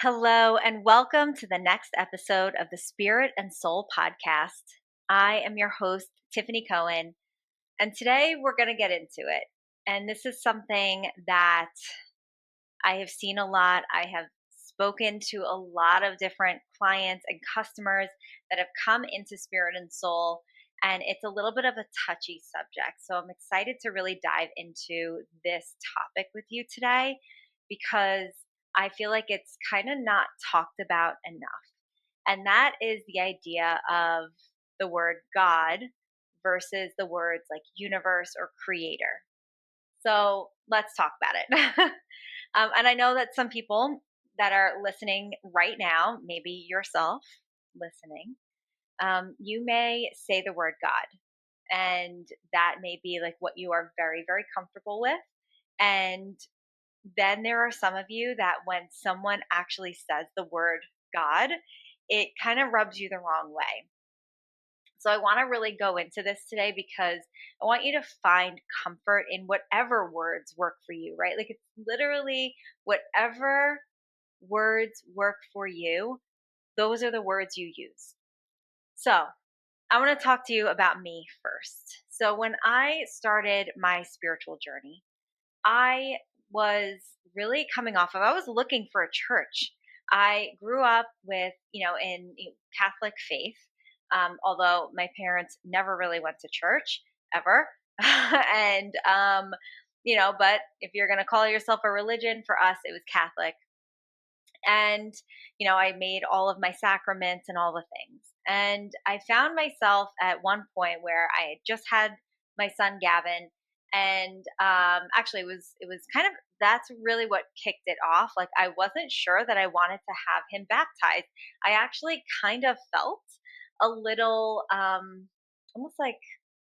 Hello, and welcome to the next episode of the Spirit and Soul podcast. I am your host, Tiffany Cohen, and today we're going to get into it. And this is something that I have seen a lot. I have spoken to a lot of different clients and customers that have come into Spirit and Soul, and it's a little bit of a touchy subject. So I'm excited to really dive into this topic with you today because I feel like it's kind of not talked about enough. And that is the idea of the word God versus the words like universe or creator. So let's talk about it. And I know that some people that are listening right now, maybe yourself listening, you may say the word God, and that may be like what you are very, very comfortable with. And then there are some of you that when someone actually says the word God, it kind of rubs you the wrong way. So I want to really go into this today because I want you to find comfort in whatever words work for you, right? Like it's literally whatever words work for you, those are the words you use. So I want to talk to you about me first. So when I started my spiritual journey, I was really coming off of, I was looking for a church. I grew up with, in Catholic faith, although my parents never really went to church ever. and, but if you're going to call yourself a religion, for us, it was Catholic. And, I made all of my sacraments and all the things. And I found myself at one point where I had just had my son Gavin, and actually it was kind of, that's really what kicked it off. Like I wasn't sure that I wanted to have him baptized. I actually kind of felt a little almost like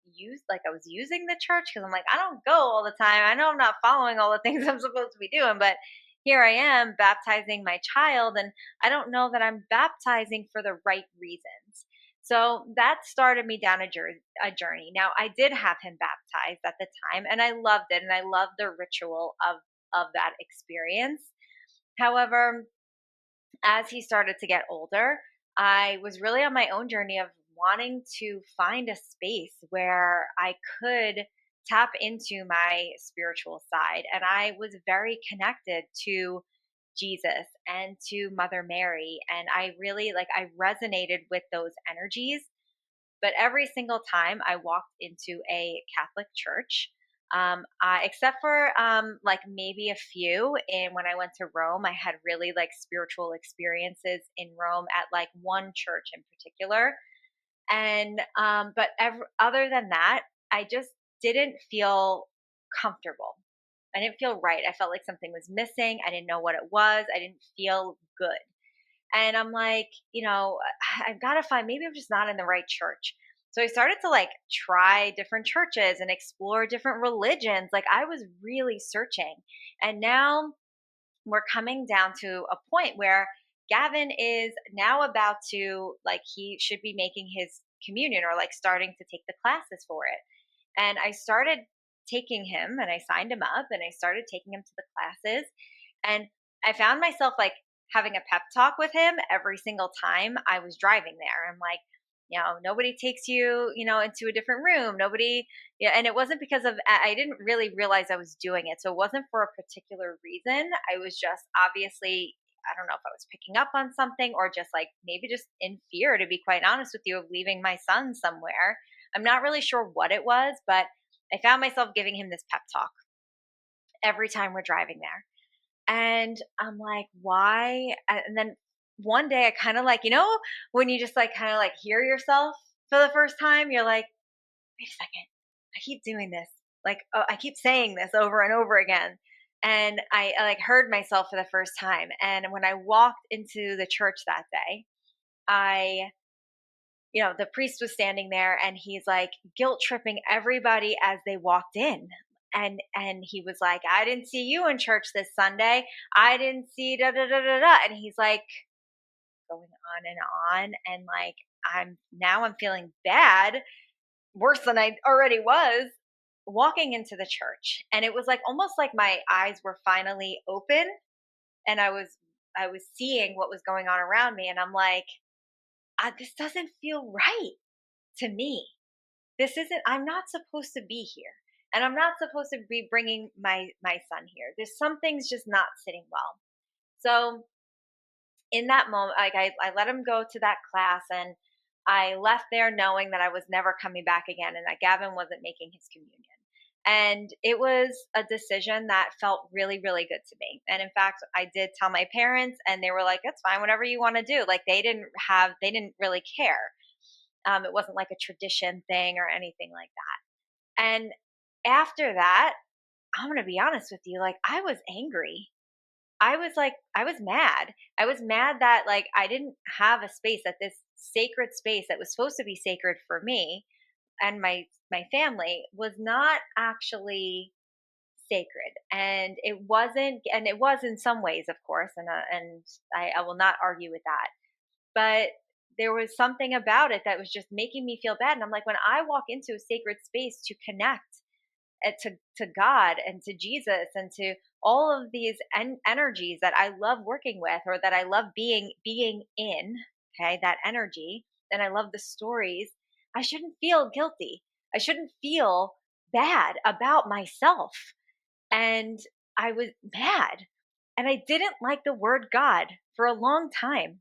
I was using the church, because I'm like, I don't go all the time. I know I'm not following all the things I'm supposed to be doing, but here I am baptizing my child, and I don't know that I'm baptizing for the right reasons. So that started me down a journey. Now, I did have him baptized at the time, and I loved it, and I loved the ritual of that experience. However, as he started to get older, I was really on my own journey of wanting to find a space where I could tap into my spiritual side. And I was very connected to Jesus and to Mother Mary. And I really I resonated with those energies. But every single time I walked into a Catholic church, except for like maybe a few, and when I went to Rome, I had really like spiritual experiences in Rome at like one church in particular. And but other than that, I just didn't feel comfortable. I didn't feel right. I felt like something was missing. I didn't know what it was. I didn't feel good. And I'm like, I've got to find, maybe I'm just not in the right church. So I started to like try different churches and explore different religions. Like I was really searching. And now we're coming down to a point where Gavin is now about to, like, he should be making his communion or like starting to take the classes for it. And I started taking him, and I signed him up, and I started taking him to the classes. And I found myself like having a pep talk with him every single time I was driving there. I'm like, nobody takes you, into a different room. Nobody, yeah. And it wasn't because of, I didn't really realize I was doing it. So it wasn't for a particular reason. I was just obviously, I don't know if I was picking up on something or just like maybe just in fear, to be quite honest with you, of leaving my son somewhere. I'm not really sure what it was, but I found myself giving him this pep talk every time we're driving there. And I'm like, why? And then one day I kind of like, when you just like kind of like hear yourself for the first time, you're like, wait a second, I keep doing this. Like, I keep saying this over and over again. And I like heard myself for the first time. And when I walked into the church that day, the priest was standing there, and he's like guilt tripping everybody as they walked in. And he was like, I didn't see you in church this Sunday. I didn't see da da da da da. And he's like going on and on. And like, I'm feeling bad, worse than I already was, walking into the church. And it was like almost like my eyes were finally open, and I was I was seeing what was going on around me, and I'm like, this doesn't feel right to me. This isn't. I'm not supposed to be here, and I'm not supposed to be bringing my son here. There's some things just not sitting well. So in that moment, like I let him go to that class, and I left there knowing that I was never coming back again, and that Gavin wasn't making his communion. And it was a decision that felt really, really good to me. And in fact, I did tell my parents, and they were like, "That's fine, whatever you want to do." Like they didn't really care. It wasn't like a tradition thing or anything like that. And after that, I'm going to be honest with you, like I was angry. I was mad. I was mad that like I didn't have a space, that this sacred space that was supposed to be sacred for me and my family was not actually sacred. And it was in some ways, of course, and I will not argue with that. But there was something about it that was just making me feel bad. And I'm like, when I walk into a sacred space to connect to God and to Jesus and to all of these energies that I love working with, or that I love being in, okay, that energy, and I love the stories, I shouldn't feel guilty. I shouldn't feel bad about myself. And I was mad. And I didn't like the word God for a long time.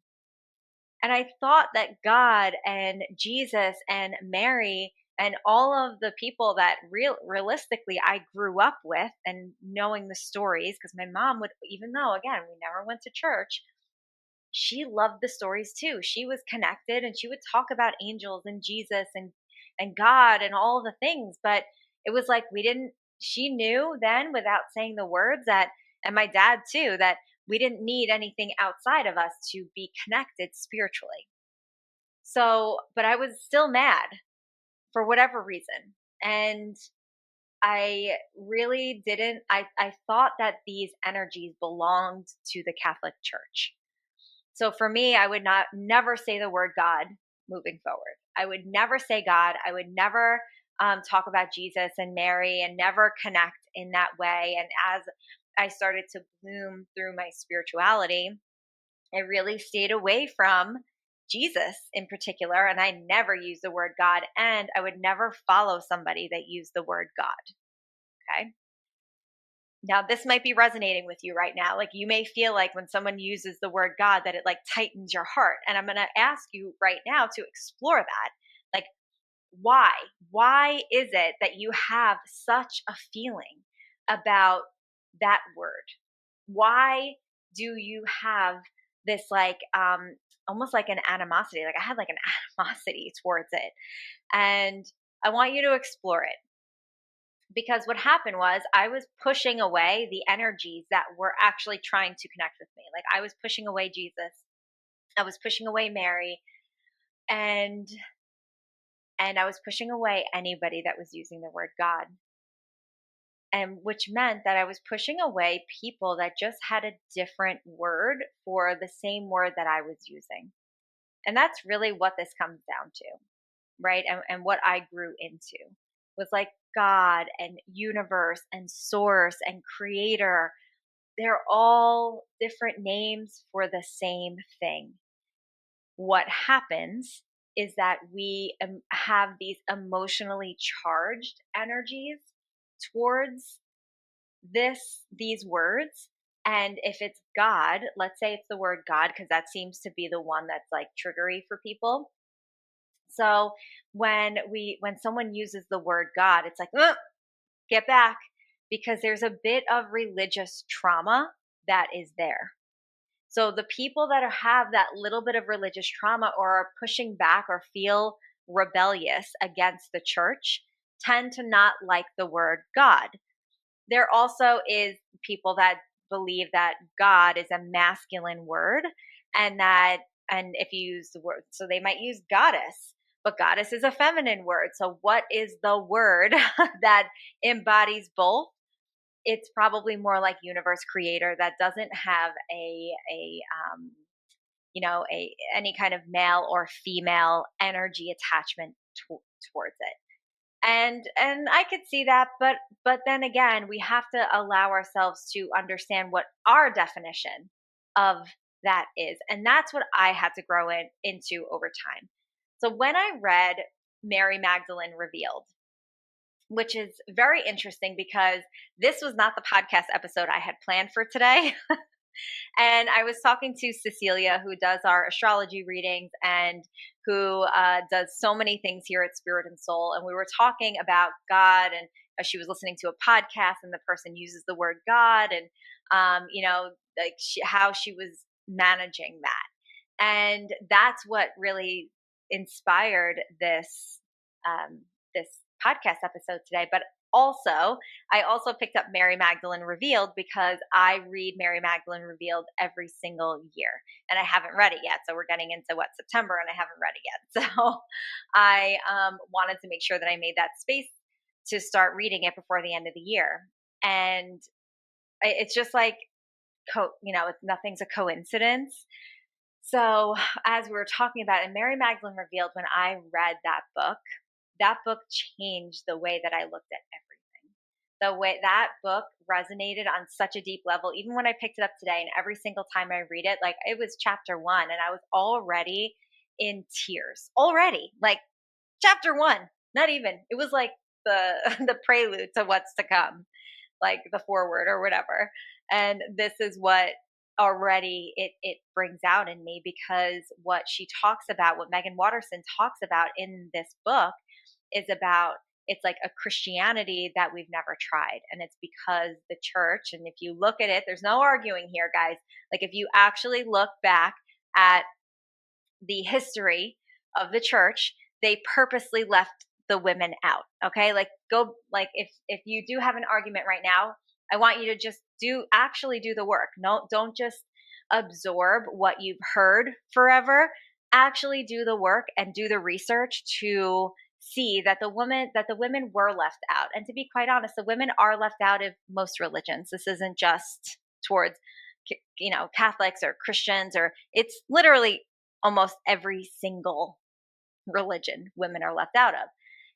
And I thought that God and Jesus and Mary and all of the people that realistically I grew up with and knowing the stories, because my mom would, even though again, we never went to church, she loved the stories too. She was connected, and she would talk about angels and Jesus and God and all the things. But it was like we didn't, she knew then without saying the words that, and my dad too, that we didn't need anything outside of us to be connected spiritually. So, but I was still mad for whatever reason. And I really didn't, I thought that these energies belonged to the Catholic Church. So for me, I would never say the word God moving forward. I would never say God. I would never talk about Jesus and Mary, and never connect in that way. And as I started to bloom through my spirituality, I really stayed away from Jesus in particular. And I never used the word God. And I would never follow somebody that used the word God. Okay. Now, this might be resonating with you right now. Like you may feel like when someone uses the word God that it like tightens your heart. And I'm going to ask you right now to explore that. Like, why? Why is it that you have such a feeling about that word? Why do you have this like almost like an animosity? Like I had like an animosity towards it. And I want you to explore it. Because what happened was I was pushing away the energies that were actually trying to connect with me. Like I was pushing away Jesus. I was pushing away Mary, and I was pushing away anybody that was using the word God. And which meant that I was pushing away people that just had a different word for the same word that I was using. And that's really what this comes down to, right? And what I grew into was like God and universe and source and creator. They're all different names for the same thing. What happens is that we have these emotionally charged energies towards these words. And if it's God, let's say it's the word God, because that seems to be the one that's like triggery for people. So when someone uses the word God, it's like, get back, because there's a bit of religious trauma that is there. So the people that have that little bit of religious trauma, or are pushing back, or feel rebellious against the church, tend to not like the word God. There also is people that believe that God is a masculine word, and if you use the word, so they might use goddess, but goddess is a feminine word. So what is the word that embodies both? It's probably more like universe creator, that doesn't have any kind of male or female energy attachment towards it. And I could see that, but then again, we have to allow ourselves to understand what our definition of that is. And that's what I had to grow into over time. So when I read Mary Magdalene Revealed, which is very interesting because this was not the podcast episode I had planned for today. And I was talking to Cecilia, who does our astrology readings and who does so many things here at Spirit and Soul. And we were talking about God, and she was listening to a podcast, and the person uses the word God, and like how she was managing that. And that's what really inspired this podcast episode today. But also, I also picked up Mary Magdalene Revealed because I read Mary Magdalene Revealed every single year, and I haven't read it yet. So we're getting into September, and I haven't read it yet. So I wanted to make sure that I made that space to start reading it before the end of the year. And it's just like, nothing's a coincidence. So as we were talking about it, Mary Magdalene Revealed, when I read that book changed the way that I looked at everything. The way that book resonated on such a deep level, even when I picked it up today, and every single time I read it, like it was chapter 1 and I was already in tears already, like chapter 1, not even, it was like the, the prelude to what's to come, like the foreword or whatever. And this is what already it brings out in me, because what she talks about, what Megan Watterson talks about in this book, is about, it's like a Christianity that we've never tried. And it's because the church, and if you look at it, there's no arguing here, guys. Like if you actually look back at the history of the church, they purposely left the women out. Okay. Like if you do have an argument right now, I want you to just actually do the work. No, don't just absorb what you've heard forever. Actually do the work and do the research to see that the women were left out. And to be quite honest, the women are left out of most religions. This isn't just towards, Catholics or Christians, or it's literally almost every single religion women are left out of.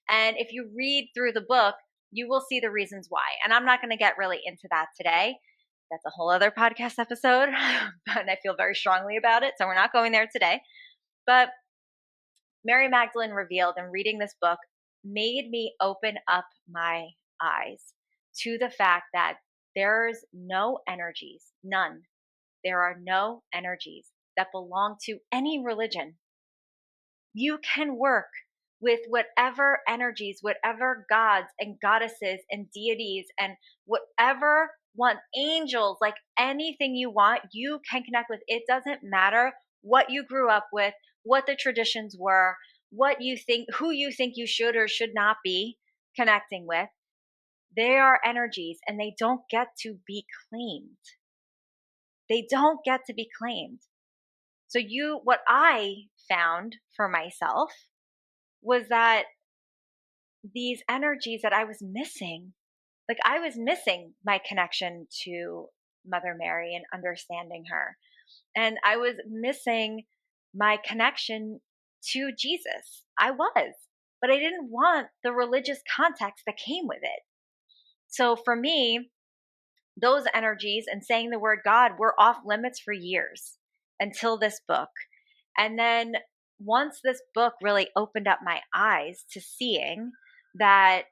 And if you read through the book, you will see the reasons why. And I'm not going to get really into that today. That's a whole other podcast episode, and I feel very strongly about it. So we're not going there today. But Mary Magdalene Revealed, and reading this book made me open up my eyes to the fact that there's no energies, none. There are no energies that belong to any religion. You can work with whatever energies, whatever gods and goddesses and deities and whatever one, angels, like anything you want, you can connect with. It doesn't matter what you grew up with, what the traditions were, what you think, who you think you should or should not be connecting with. They are energies, and they don't get to be claimed. They don't get to be claimed. So what I found for myself was that these energies that I was missing, like I was missing my connection to Mother Mary and understanding her. And I was missing my connection to Jesus. I was, but I didn't want the religious context that came with it. So for me, those energies and saying the word God were off limits for years until this book. And then once this book really opened up my eyes to seeing that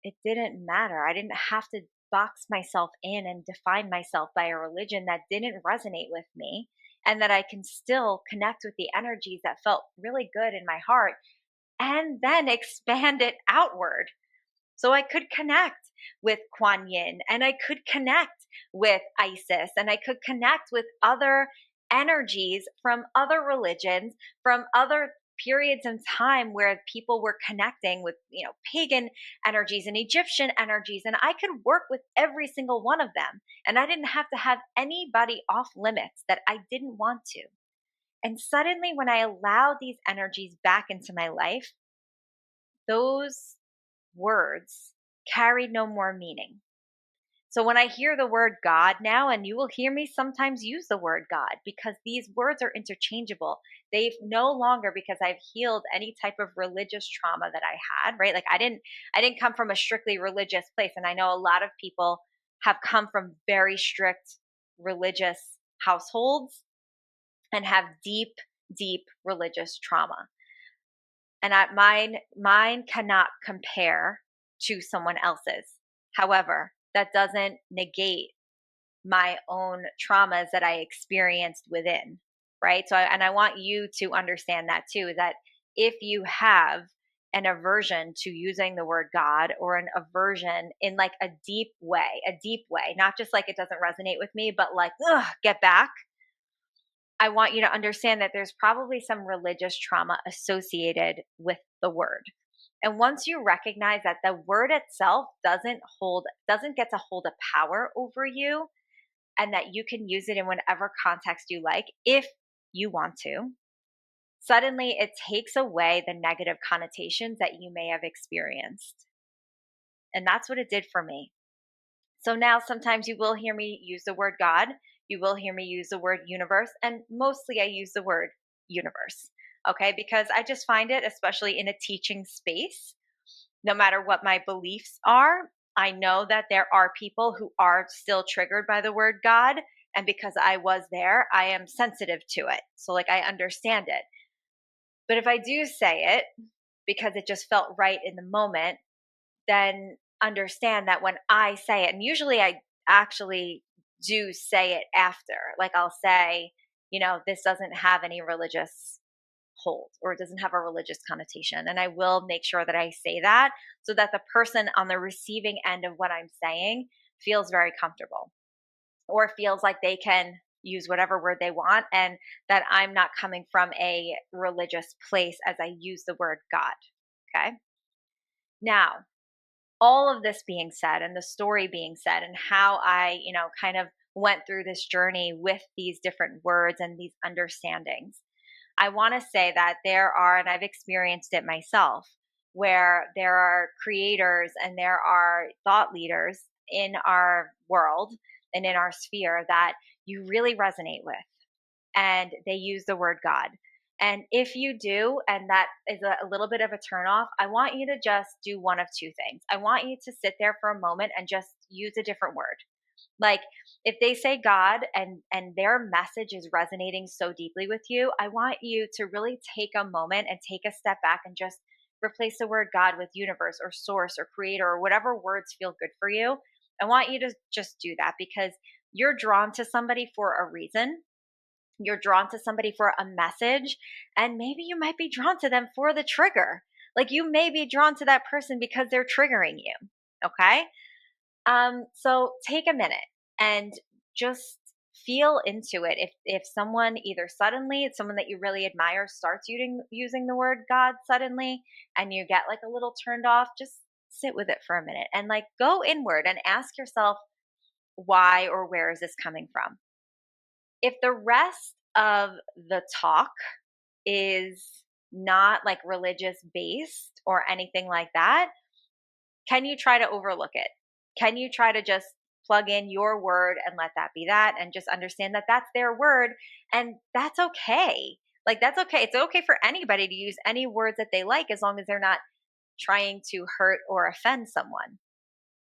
it didn't matter, I didn't have to box myself in and define myself by a religion that didn't resonate with me, and that I can still connect with the energies that felt really good in my heart and then expand it outward. So I could connect with Kuan Yin, and I could connect with Isis, and I could connect with other energies from other religions, from other periods in time where people were connecting with, pagan energies and Egyptian energies. And I could work with every single one of them. And I didn't have to have anybody off limits that I didn't want to. And suddenly, when I allowed these energies back into my life, those words carried no more meaning. So when I hear the word God now, and you will hear me sometimes use the word God, because these words are interchangeable. They've no longer, because I've healed any type of religious trauma that I had, right? Like I didn't come from a strictly religious place. And I know a lot of people have come from very strict religious households. and have deep, deep religious trauma. And mine cannot compare to someone else's. However, that doesn't negate my own traumas that I experienced within, right? And I want you to understand that too, that if you have an aversion to using the word God, or an aversion in like a deep way, not just like it doesn't resonate with me, but like, ugh, get back. I want you to understand that there's probably some religious trauma associated with the word. And once you recognize that the word itself doesn't get to hold a power over you, and that you can use it in whatever context you like if you want to, suddenly it takes away the negative connotations that you may have experienced. And that's what it did for me. So now sometimes you will hear me use the word God, you will hear me use the word universe, and mostly I use the word universe, okay? Because I just find it, especially in a teaching space, no matter what my beliefs are, I know that there are people who are still triggered by the word God. And because I was there, I am sensitive to it. So, like, I understand it. But if I do say it because it just felt right in the moment, then understand that when I say it, and usually I actually do say it after, like, I'll say, this doesn't have any religious hold, or it doesn't have a religious connotation. And I will make sure that I say that so that the person on the receiving end of what I'm saying feels very comfortable, or feels like they can use whatever word they want, and that I'm not coming from a religious place as I use the word God. Okay. Now, all of this being said, and the story being said, and how I, kind of went through this journey with these different words and these understandings, I want to say that there are, and I've experienced it myself, where there are creators and there are thought leaders in our world and in our sphere that you really resonate with, and they use the word God. And if you do, and that is a little bit of a turnoff, I want you to just do one of two things. I want you to sit there for a moment and just use a different word. Like, if they say God and their message is resonating so deeply with you, I want you to really take a moment and take a step back and just replace the word God with universe or source or creator or whatever words feel good for you. I want you to just do that, because you're drawn to somebody for a reason. You're drawn to somebody for a message, and maybe you might be drawn to them for the trigger. Like, you may be drawn to that person because they're triggering you. Okay. So take a minute and just feel into it. If someone, either suddenly, it's someone that you really admire, starts using the word God suddenly, and you get like a little turned off, just sit with it for a minute and like go inward and ask yourself, why or where is this coming from? If the rest of the talk is not like religious based or anything like that, can you try to overlook it? Can you try to just plug in your word and let that be that, and just understand that that's their word, and that's okay? Like, that's okay. It's okay for anybody to use any words that they like, as long as they're not trying to hurt or offend someone,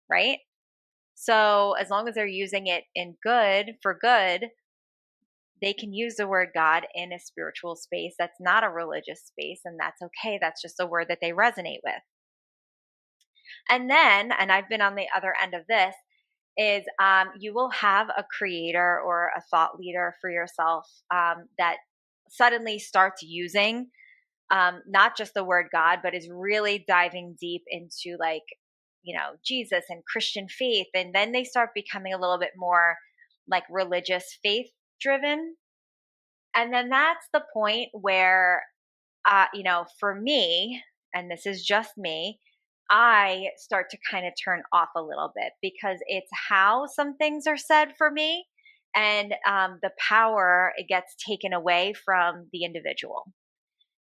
right? So as long as they're using it in good for good, they can use the word God in a spiritual space that's not a religious space, and that's okay. That's just a word that they resonate with. And then, and I've been on the other end of this, is you will have a creator or a thought leader for yourself that suddenly starts using not just the word God, but is really diving deep into, like, Jesus and Christian faith. And then they start becoming a little bit more like religious faith driven. And then that's the point where, for me, and this is just me, I start to kind of turn off a little bit, because it's how some things are said for me, and the power, it gets taken away from the individual.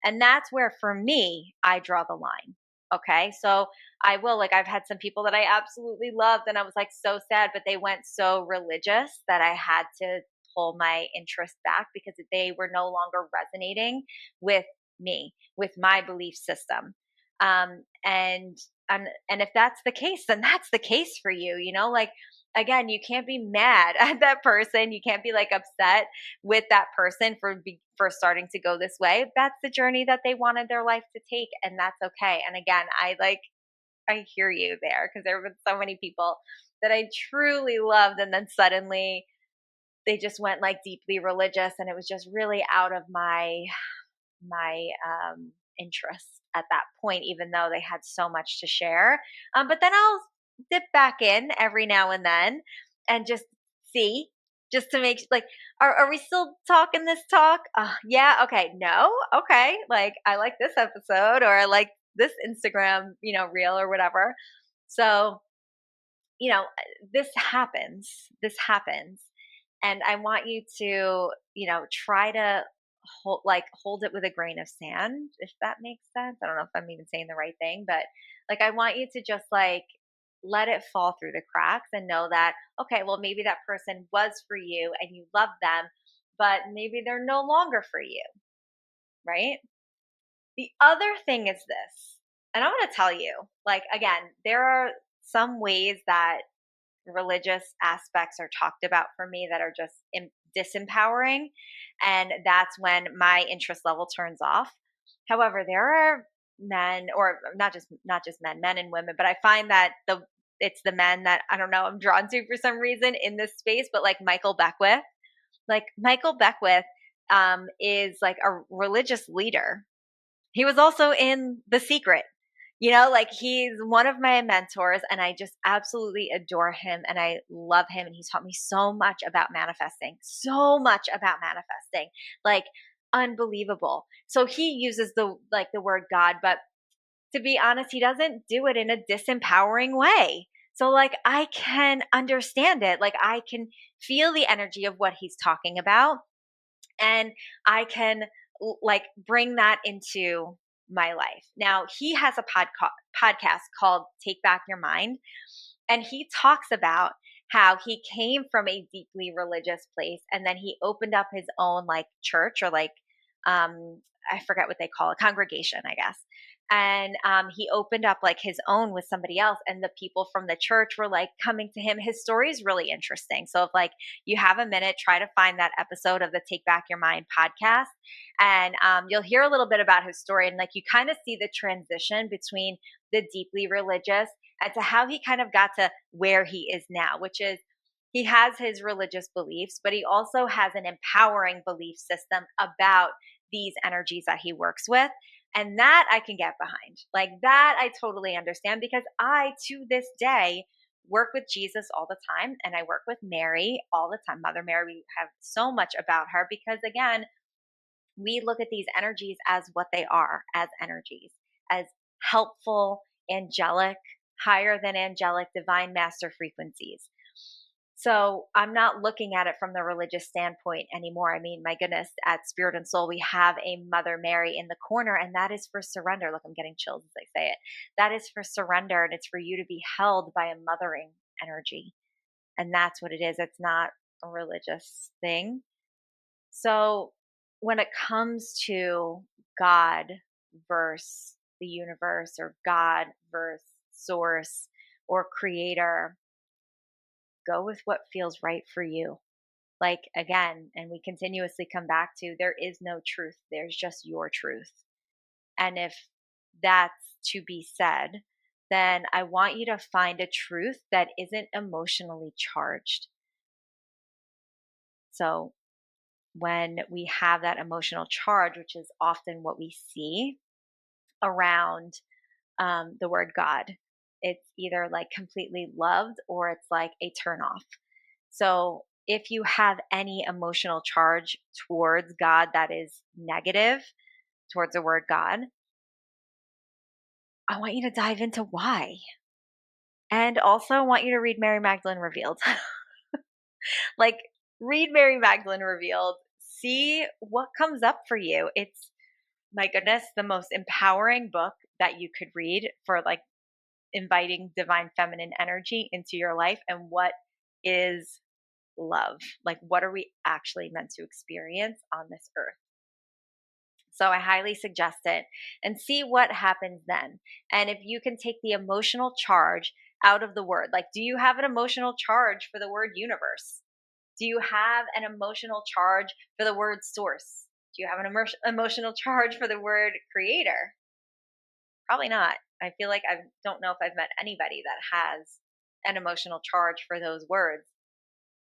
And that's where, for me, I draw the line. Okay. So I will, like, I've had some people that I absolutely loved, and I was like so sad, but they went so religious that I had to pull my interest back, because they were no longer resonating with me, with my belief system. And if that's the case, then that's the case for you, like, again, you can't be mad at that person. You can't be like upset with that person for starting to go this way. That's the journey that they wanted their life to take, and that's okay. And again, I hear you there, because there have been so many people that I truly loved, and then suddenly they just went like deeply religious, and it was just really out of my interest at that point, even though they had so much to share. But then I'll dip back in every now and then and just see, just to make like, are we still talking this talk? Yeah, okay, no, okay, like I like this episode, or I like this Instagram, reel or whatever. So, this happens, and I want you to, try to hold it with a grain of sand, if that makes sense. I don't know if I'm even saying the right thing, but like I want you to just like let it fall through the cracks and know that, okay, well, maybe that person was for you and you love them, but maybe they're no longer for you, right? The other thing is this, and I want to tell you, like, again, there are some ways that religious aspects are talked about for me that are just disempowering, and that's when my interest level turns off. However, there are men, or not just men and women, but I find that it's the men that, I don't know, I'm drawn to for some reason in this space. But like Michael Beckwith is like a religious leader. He was also in The Secret. Like he's one of my mentors, and I just absolutely adore him and I love him. And he's taught me so much about manifesting, like unbelievable. So he uses the word God, but to be honest, he doesn't do it in a disempowering way. So like I can understand it. Like I can feel the energy of what he's talking about, and I can like bring that into my life. Now, he has a podcast called Take Back Your Mind, and he talks about how he came from a deeply religious place, and then he opened up his own like church, or like I forget what they call it, congregation, I guess. And he opened up like his own with somebody else, and the people from the church were like coming to him. His story is really interesting. So if like you have a minute, try to find that episode of the Take Back Your Mind podcast, and you'll hear a little bit about his story, and like you kind of see the transition between the deeply religious and to how he kind of got to where he is now, which is he has his religious beliefs, but he also has an empowering belief system about these energies that he works with. And that I can get behind. Like that I totally understand, because I, to this day, work with Jesus all the time, and I work with Mary all the time. Mother Mary, we have so much about her, because again, we look at these energies as what they are, as energies, as helpful, angelic, higher than angelic, divine master frequencies. So I'm not looking at it from the religious standpoint anymore. I mean, my goodness, at Spirit and Soul, we have a Mother Mary in the corner, and that is for surrender. Look, I'm getting chills as I say it. That is for surrender, and it's for you to be held by a mothering energy. And that's what it is. It's not a religious thing. So when it comes to God versus the universe, or God versus source or creator, go with what feels right for you. Like again, and we continuously come back to, there is no truth. There's just your truth. And if that's to be said, then I want you to find a truth that isn't emotionally charged. So when we have that emotional charge, which is often what we see around the word God, it's either like completely loved, or it's like a turnoff. So if you have any emotional charge towards God that is negative, towards the word God, I want you to dive into why. And also I want you to read Mary Magdalene Revealed. Like, read Mary Magdalene Revealed. See what comes up for you. It's, my goodness, the most empowering book that you could read for like inviting divine feminine energy into your life. And what is love? Like, what are we actually meant to experience on this earth? So I highly suggest it, and see what happens then. And if you can take the emotional charge out of the word? Like, do you have an emotional charge for the word universe? Do you have an emotional charge for the word source? Do you have an emotional charge for the word creator? Probably not. I feel like I don't know if I've met anybody that has an emotional charge for those words,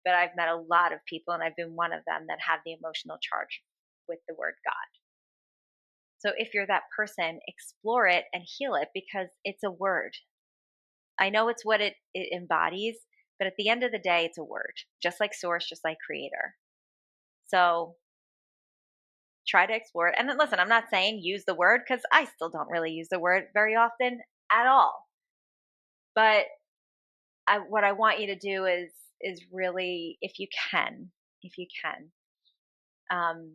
but I've met a lot of people, and I've been one of them that have the emotional charge with the word God. So if you're that person, explore it and heal it, because it's a word. I know it's what it embodies, but at the end of the day, it's a word, just like source, just like creator. So try to explore it. And then listen, I'm not saying use the word, because I still don't really use the word very often at all. But what I want you to do is really, if you can, um,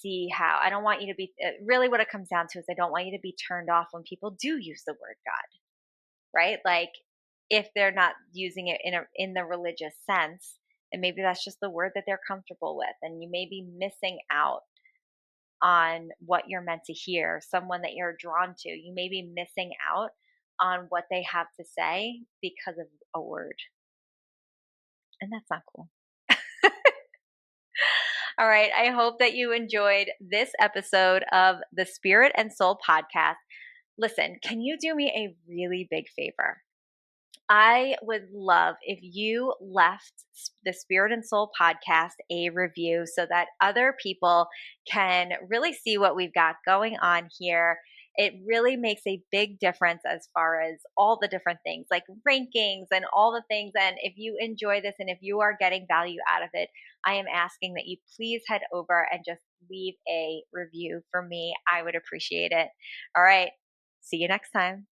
see how. I don't want you to be really, what it comes down to is I don't want you to be turned off when people do use the word God, right? Like if they're not using it in the religious sense, and maybe that's just the word that they're comfortable with, and you may be missing out on what you're meant to hear. Someone that you're drawn to, you may be missing out on what they have to say because of a word, and that's not cool. All right. I hope that you enjoyed this episode of the Spirit and Soul podcast. Listen, can you do me a really big favor? I would love if you left the Spirit and Soul podcast a review so that other people can really see what we've got going on here. It really makes a big difference as far as all the different things like rankings and all the things. And if you enjoy this and if you are getting value out of it, I am asking that you please head over and just leave a review for me. I would appreciate it. All right. See you next time.